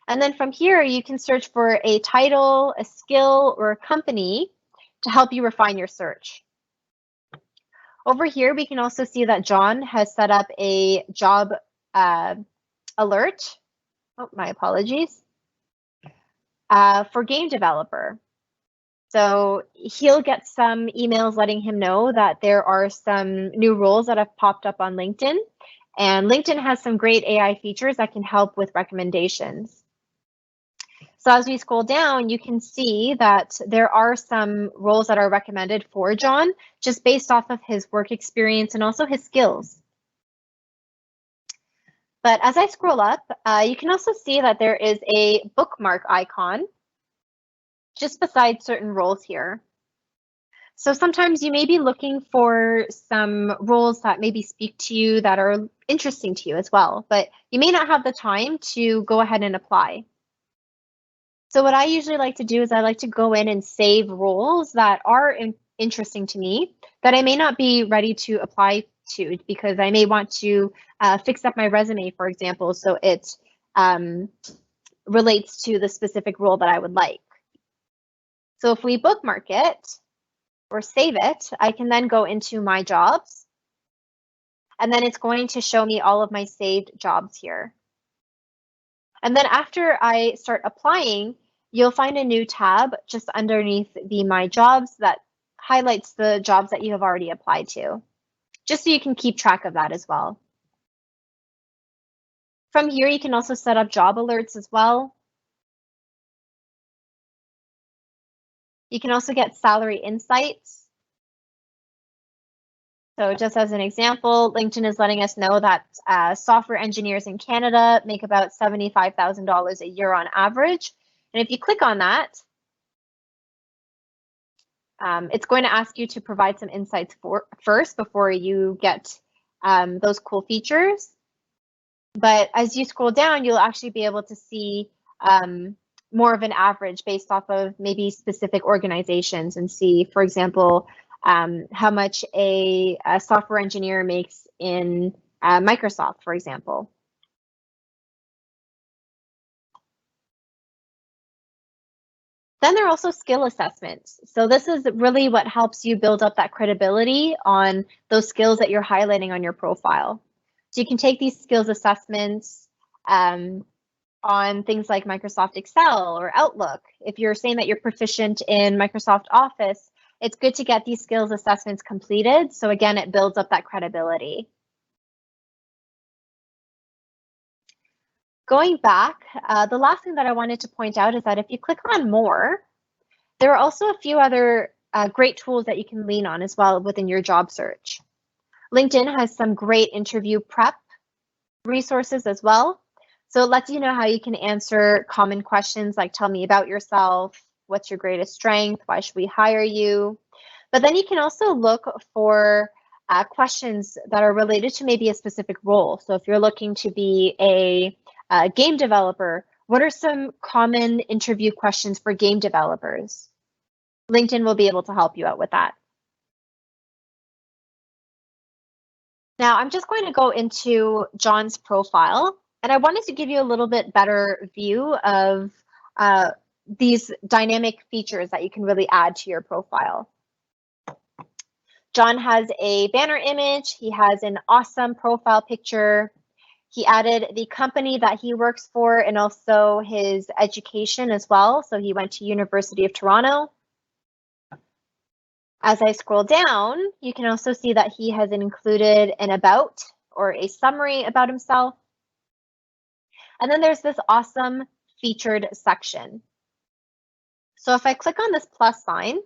And then from here, you can search for a title, a skill, or a company to help you refine your search. Over here, we can also see that John has set up a job alert. Oh, my apologies. For game developer. So he'll get some emails letting him know that there are some new roles that have popped up on LinkedIn. And LinkedIn has some great AI features that can help with recommendations. So as we scroll down, you can see that there are some roles that are recommended for John, just based off of his work experience and also his skills. But as I scroll up, you can also see that there is a bookmark icon just beside certain roles here. So sometimes you may be looking for some roles that maybe speak to you that are interesting to you as well, but you may not have the time to go ahead and apply. So what I usually like to do is I like to go in and save roles that are interesting to me that I may not be ready to apply to because I may want to fix up my resume, for example, so it relates to the specific role that I would like. So if we bookmark it or save it, I can then go into my jobs. And then it's going to show me all of my saved jobs here. And then after I start applying, you'll find a new tab just underneath the My Jobs that highlights the jobs that you have already applied to, just so you can keep track of that as well. From here, you can also set up job alerts as well. You can also get salary insights. So just as an example, LinkedIn is letting us know that software engineers in Canada make about $75,000 a year on average. And if you click on that, it's going to ask you to provide some insights first before you get those cool features. But as you scroll down, you'll actually be able to see more of an average based off of maybe specific organizations and see, for example, how much a software engineer makes in Microsoft, for example. Then there are also skill assessments. So this is really what helps you build up that credibility on those skills that you're highlighting on your profile. So you can take these skills assessments on things like Microsoft Excel or Outlook. If you're saying that you're proficient in Microsoft Office, it's good to get these skills assessments completed. So again, it builds up that credibility. Going back, the last thing that I wanted to point out is that if you click on more, there are also a few other great tools that you can lean on as well within your job search. LinkedIn has some great interview prep resources as well. So it lets you know how you can answer common questions like tell me about yourself, What's your greatest strength? Why should we hire you? But then you can also look for questions that are related to maybe a specific role. So if you're looking to be a game developer, what are some common interview questions for game developers? LinkedIn will be able to help you out with that. Now I'm just going to go into John's profile, and I wanted to give you a little bit better view of these dynamic features that you can really add to your profile. John has a banner image. He has an awesome profile picture. He added the company that he works for and also his education as well. So he went to University of Toronto. As I scroll down, you can also see that he has included an about or a summary about himself. And then there's this awesome featured section. So if I click on this plus sign,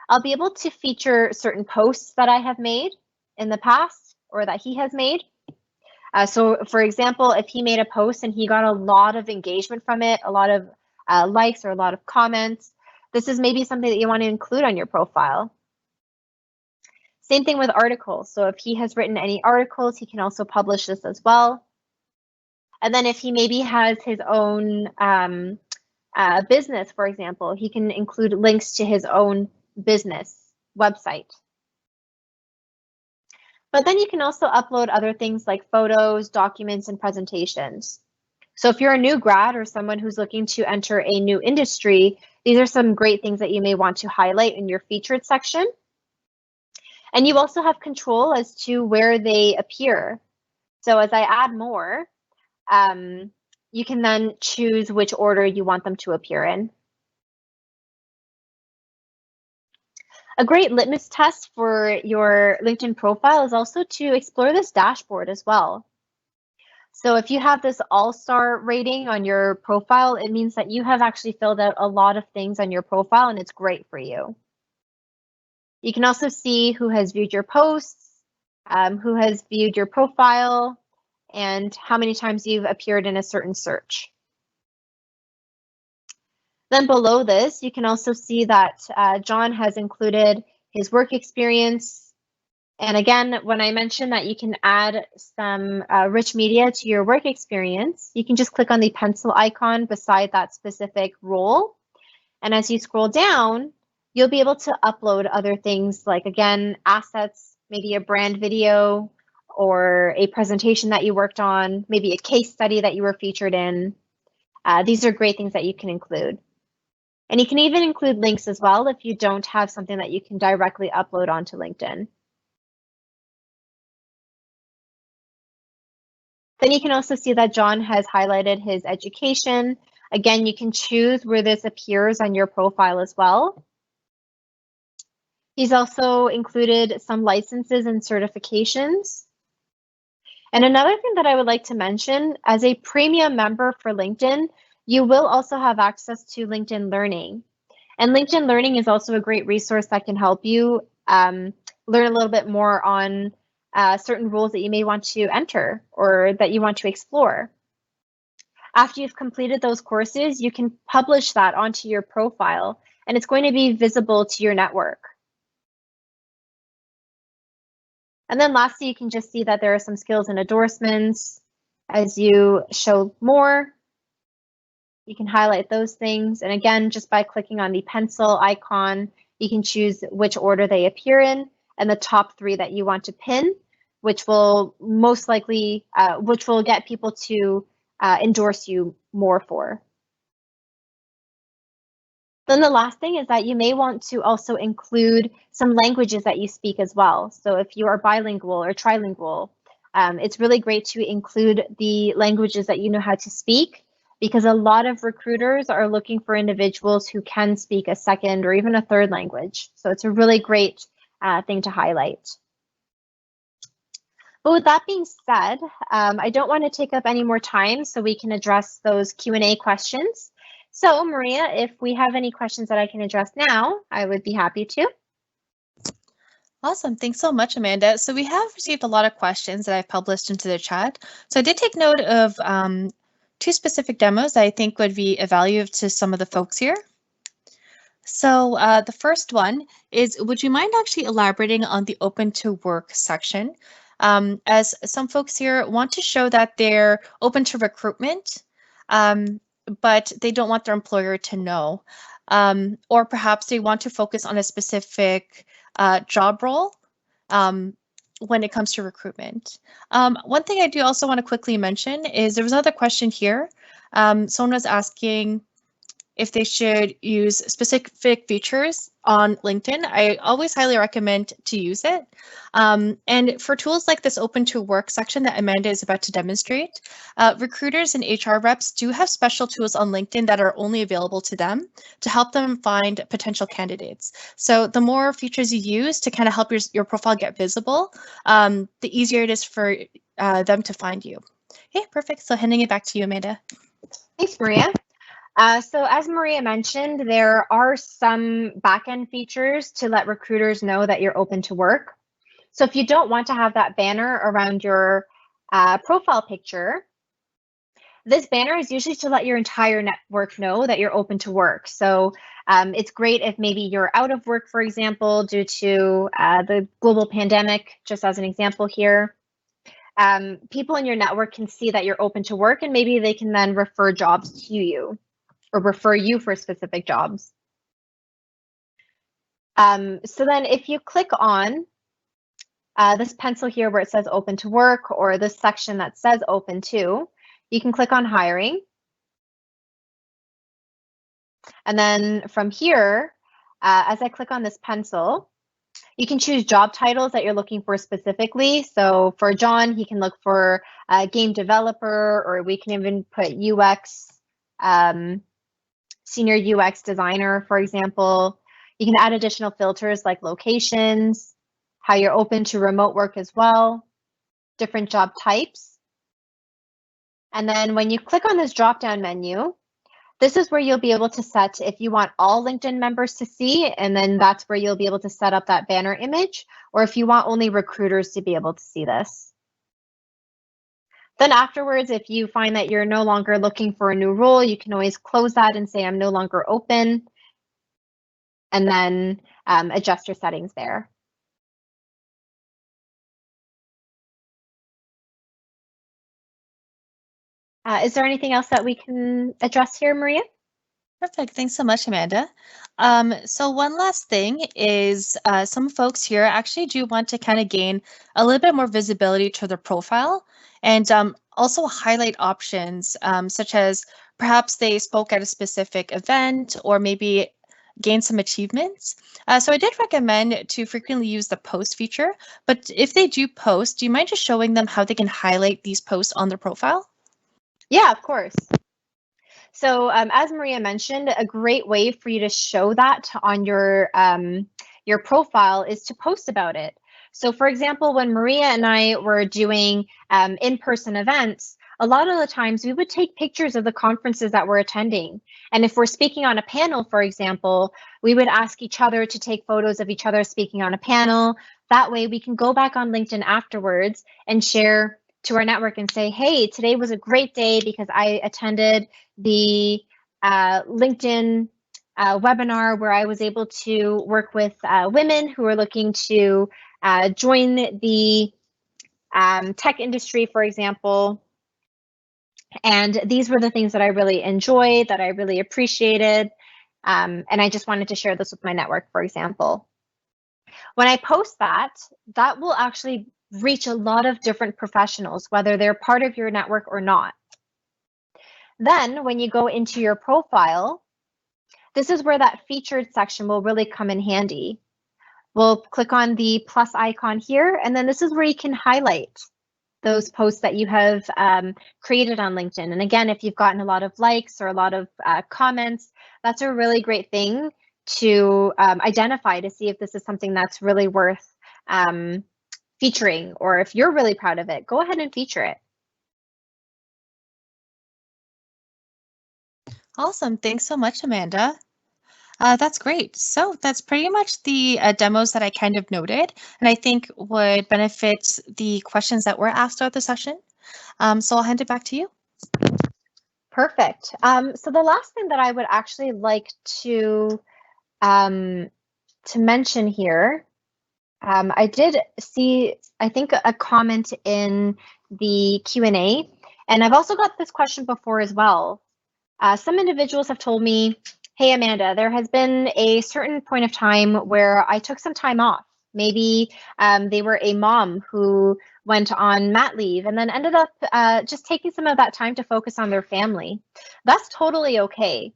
I'll be able to feature certain posts that I have made in the past or that he has made. So for example, if he made a post and he got a lot of engagement from it, a lot of likes or a lot of comments, this is maybe something that you want to include on your profile. Same thing with articles. So if he has written any articles, he can also publish this as well. And then if he maybe has his own business, for example, he can include links to his own business website. But then you can also upload other things like photos, documents, and presentations. So if you're a new grad or someone who's looking to enter a new industry, these are some great things that you may want to highlight in your featured section. And you also have control as to where they appear. So as I add more, you can then choose which order you want them to appear in. A great litmus test for your LinkedIn profile is also to explore this dashboard as well. So if you have this all-star rating on your profile, it means that you have actually filled out a lot of things on your profile and it's great for you. You can also see who has viewed your posts, who has viewed your profile, and how many times you've appeared in a certain search. Then below this, you can also see that John has included his work experience. And again, when I mentioned that you can add some rich media to your work experience, you can just click on the pencil icon beside that specific role. And as you scroll down, you'll be able to upload other things like, again, assets, maybe a brand video or a presentation that you worked on, maybe a case study that you were featured in. These are great things that you can include. And you can even include links as well if you don't have something that you can directly upload onto LinkedIn. Then you can also see that John has highlighted his education. Again, you can choose where this appears on your profile as well. He's also included some licenses and certifications. And another thing that I would like to mention, as a premium member for LinkedIn, you will also have access to LinkedIn Learning. And LinkedIn Learning is also a great resource that can help you learn a little bit more on certain roles that you may want to enter or that you want to explore. After you've completed those courses, you can publish that onto your profile, and it's going to be visible to your network. And then lastly, you can just see that there are some skills and endorsements. As you show more, you can highlight those things. And again, just by clicking on the pencil icon, you can choose which order they appear in and the top 3 that you want to pin, which will most likely, which will get people to endorse you more for. Then the last thing is that you may want to also include some languages that you speak as well. So if you are bilingual or trilingual, it's really great to include the languages that you know how to speak, because a lot of recruiters are looking for individuals who can speak a second or even a third language. So it's a really great thing to highlight. But with that being said, I don't want to take up any more time so we can address those Q&A questions. So Maria, if we have any questions that I can address now, I would be happy to. Awesome. Thanks so much, Amanda. So we have received a lot of questions that I've published into the chat. So I did take note of 2 specific demos that I think would be of value to some of the folks here. So the first one is, would you mind actually elaborating on the open to work section? As some folks here want to show that they're open to recruitment, but they don't want their employer to know. Or perhaps they want to focus on a specific job role when it comes to recruitment. One thing I do also want to quickly mention is there was another question here. Someone was asking if they should use specific features on LinkedIn. I always highly recommend to use it. And for tools like this open to work section that Amanda is about to demonstrate, recruiters and HR reps do have special tools on LinkedIn that are only available to them to help them find potential candidates. So the more features you use to kind of help your profile get visible, the easier it is for them to find you. Okay, perfect. So handing it back to you, Amanda. Thanks, Maria. So as Maria mentioned, there are some backend features to let recruiters know that you're open to work. So if you don't want to have that banner around your profile picture, this banner is usually to let your entire network know that you're open to work. So it's great if maybe you're out of work, for example, due to the global pandemic, just as an example here. People in your network can see that you're open to work, and maybe they can then refer jobs to you, or refer you for specific jobs. So then if you click on this pencil here where it says open to work, or this section that says open to, you can click on hiring. And then from here, as I click on this pencil, you can choose job titles that you're looking for specifically. So for John, he can look for a game developer, or we can even put UX, senior UX designer, for example. You can add additional filters like locations, how you're open to remote work as well, different job types. And then when you click on this drop-down menu, this is where you'll be able to set if you want all LinkedIn members to see, and then that's where you'll be able to set up that banner image, or if you want only recruiters to be able to see this. Then afterwards, if you find that you're no longer looking for a new role, you can always close that and say I'm no longer open, and then adjust your settings there. Is there anything else that we can address here, Maria? Perfect. Thanks so much, Amanda. So one last thing is some folks here actually do want to kind of gain a little bit more visibility to their profile, and also highlight options such as perhaps they spoke at a specific event, or maybe gain some achievements. So I did recommend to frequently use the post feature, but if they do post, do you mind just showing them how they can highlight these posts on their profile? Yeah, of course. So as Maria mentioned, a great way for you to show that on your profile is to post about it. So for example, when Maria and I were doing in-person events, a lot of the times we would take pictures of the conferences that we're attending. And if we're speaking on a panel, for example, we would ask each other to take photos of each other speaking on a panel. That way we can go back on LinkedIn afterwards and share to our network and say, hey, today was a great day because I attended the LinkedIn webinar where I was able to work with women who are looking to join the tech industry, for example. And these were the things that I really enjoyed, that I really appreciated. And I just wanted to share this with my network, for example. When I post that, that will actually reach a lot of different professionals, whether they're part of your network or not. Then when you go into your profile, this is where that featured section will really come in handy. We'll click on the plus icon here, and then this is where you can highlight those posts that you have created on LinkedIn. And again, if you've gotten a lot of likes or a lot of comments, that's a really great thing to identify to see if this is something that's really worth featuring, or if you're really proud of it, go ahead and feature it. Awesome. Thanks so much, Amanda. That's great. So that's pretty much the demos that I kind of noted, and I think would benefit the questions that were asked throughout the session. So I'll hand it back to you. Perfect. So the last thing that I would actually like to to mention here, I did see, I think, a comment in the Q&A, and I've also got this question before as well. Some individuals have told me, hey, Amanda, there has been a certain point of time where I took some time off. Maybe they were a mom who went on mat leave and then ended up just taking some of that time to focus on their family. That's totally okay.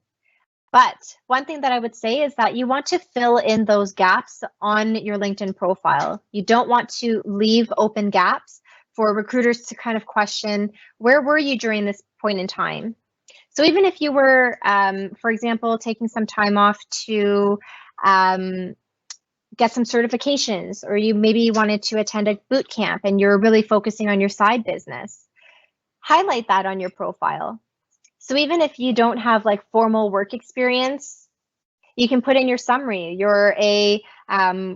But one thing that I would say is that you want to fill in those gaps on your LinkedIn profile. You don't want to leave open gaps for recruiters to kind of question, where were you during this point in time? So even if you were, for example, taking some time off to get some certifications, or you maybe wanted to attend a boot camp and you're really focusing on your side business, highlight that on your profile. So even if you don't have like formal work experience, you can put in your summary. You're a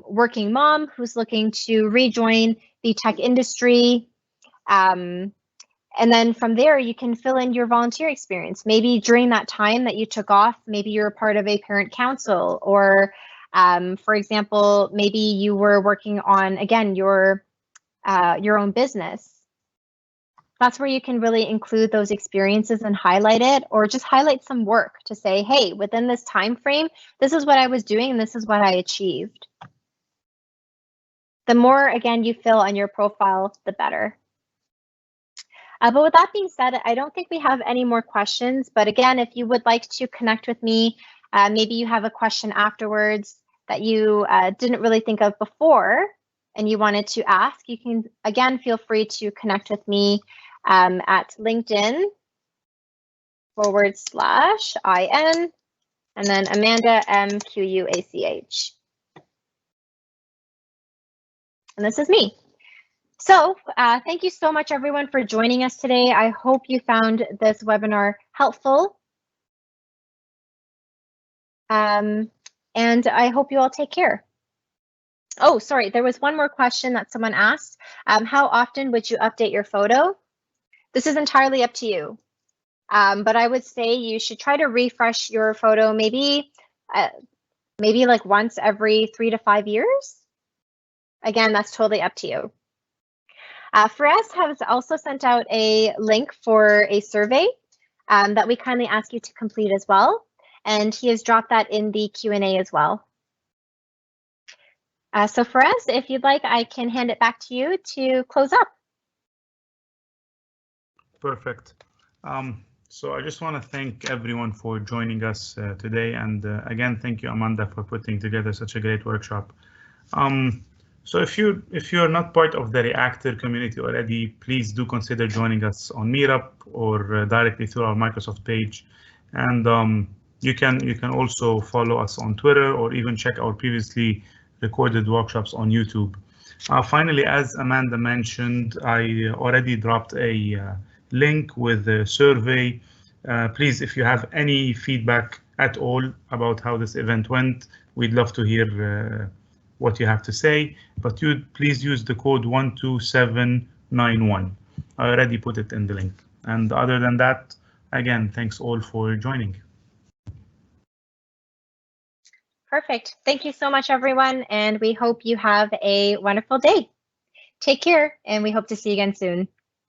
working mom who's looking to rejoin the tech industry. And then from there, you can fill in your volunteer experience. Maybe during that time that you took off, maybe you're a part of a parent council, or for example, maybe you were working on, again, your own business. That's where you can really include those experiences and highlight it, or just highlight some work to say, hey, within this time frame, this is what I was doing and this is what I achieved. The more, again, you fill on your profile, the better. But with that being said, I don't think we have any more questions. But again, if you would like to connect with me, maybe you have a question afterwards that you didn't really think of before and you wanted to ask, you can, again, feel free to connect with me at LinkedIn /IN and then Amanda MQUACH. And this is me. So thank you so much, everyone, for joining us today. I hope you found this webinar helpful. And I hope you all take care. Oh, sorry, there was one more question that someone asked. How often would you update your photo? This is entirely up to you. But I would say you should try to refresh your photo maybe like once every 3 to 5 years. Again, that's totally up to you. Firas has also sent out a link for a survey that we kindly ask you to complete as well. And he has dropped that in the Q&A as well. So Firas, if you'd like, I can hand it back to you to close up. Perfect. So I just want to thank everyone for joining us today. And again, thank you, Amanda, for putting together such a great workshop. So if you're not part of the Reactor community already, please do consider joining us on Meetup or directly through our Microsoft page. And you can also follow us on Twitter or even check our previously recorded workshops on YouTube. Finally, as Amanda mentioned, I already dropped a link with the survey. Please, if you have any feedback at all about how this event went, we'd love to hear what you have to say, but please use the code 12791. I already put it in the link. And other than that, again, thanks all for joining. Perfect. Thank you so much, everyone, and we hope you have a wonderful day. Take care, and we hope to see you again soon.